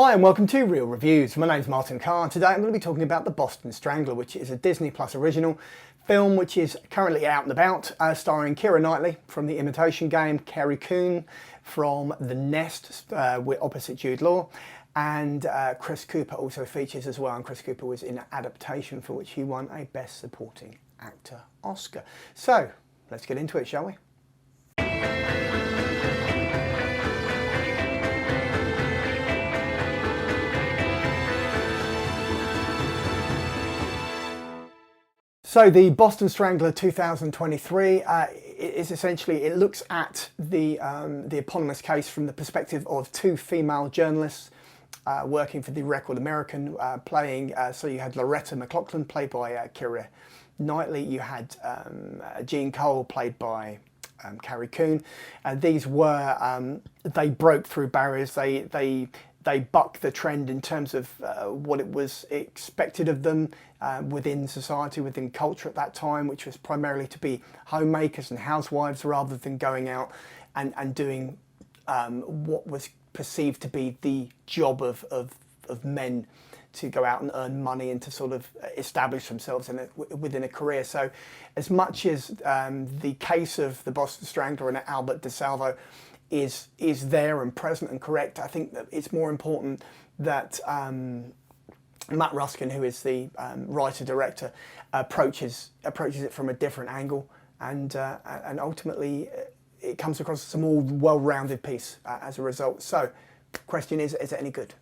Hi and welcome to Real Reviews. My name's Martin Carr and today I'm going to be talking about The Boston Strangler, which is a Disney Plus original film which is currently out and about, starring Keira Knightley from The Imitation Game, Carrie Coon from The Nest opposite Jude Law, and Chris Cooper also features as well, and Chris Cooper was in an adaptation for which he won a Best Supporting Actor Oscar. So let's get into it, shall we? So the Boston Strangler 2023 is essentially, it looks at the eponymous case from the perspective of two female journalists working for the Record American, so you had Loretta McLaughlin played by Keira Knightley, you had Jean Cole played by Carrie Coon. These were, they broke through barriers, they bucked the trend in terms of what it was expected of them within society, within culture at that time, which was primarily to be homemakers and housewives rather than going out and doing what was perceived to be the job of men, to go out and earn money and to sort of establish themselves within a career. So as much as the case of the Boston Strangler and Albert DeSalvo is there and present and correct, I think that it's more important that Matt Ruskin, who is the writer-director, approaches it from a different angle, and ultimately it comes across as a more well-rounded piece as a result. So, question is it any good?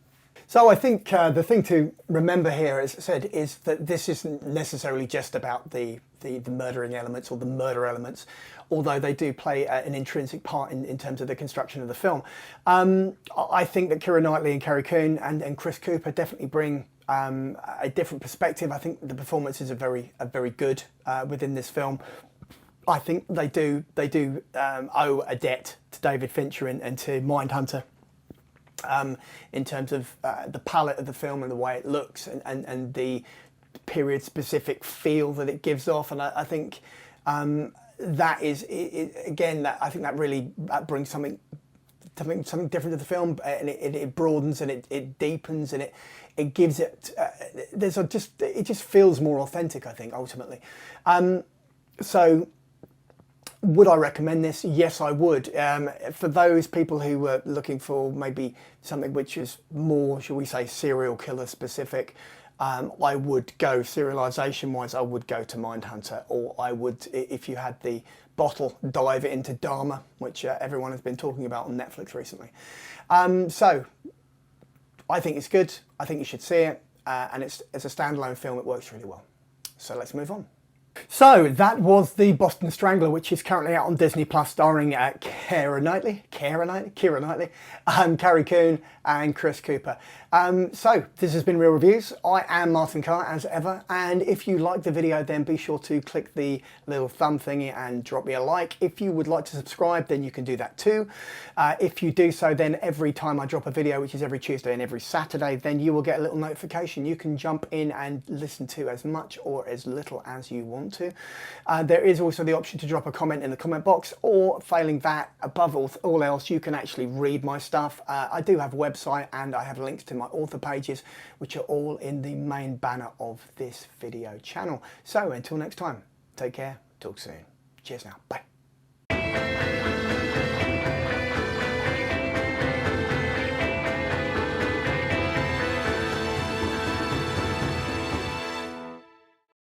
So I think the thing to remember here, as I said, is that this isn't necessarily just about the murdering elements or the murder elements, although they do play an intrinsic part in terms of the construction of the film. I think that Keira Knightley and Carrie Coon and Chris Cooper definitely bring a different perspective. I think the performances are very good within this film. I think they do owe a debt to David Fincher and to Mindhunter. In terms of the palette of the film and the way it looks and the period-specific feel that it gives off, and I think that is again, I think that really brings something different to the film, and it broadens and it deepens and it gives it it just feels more authentic, I think, ultimately. So would I recommend this? Yes, I would. For those people who were looking for maybe something which is more, shall we say, serial killer specific, I would go, serialization wise, I would go to Mindhunter, or I would, if you had the bottle, dive into Dharma, which everyone has been talking about on Netflix recently. So I think it's good. I think you should see it. And as a standalone film, it works really well. So let's move on. So that was The Boston Strangler, which is currently out on Disney Plus, starring Keira Knightley, Carrie Coon and Chris Cooper. So this has been Real Reviews. I am Martin Carr as ever, and if you like the video then be sure to click the little thumb thingy and drop me a like. If you would like to subscribe then you can do that too. If you do so, then every time I drop a video, which is every Tuesday and every Saturday, then you will get a little notification. You can jump in and listen to as much or as little as you want to. There is also the option to drop a comment in the comment box, or failing that, above all else, you can actually read my stuff. I do have a website and I have links to my author pages, which are all in the main banner of this video channel. So until next time, take care, talk soon. Cheers now, bye.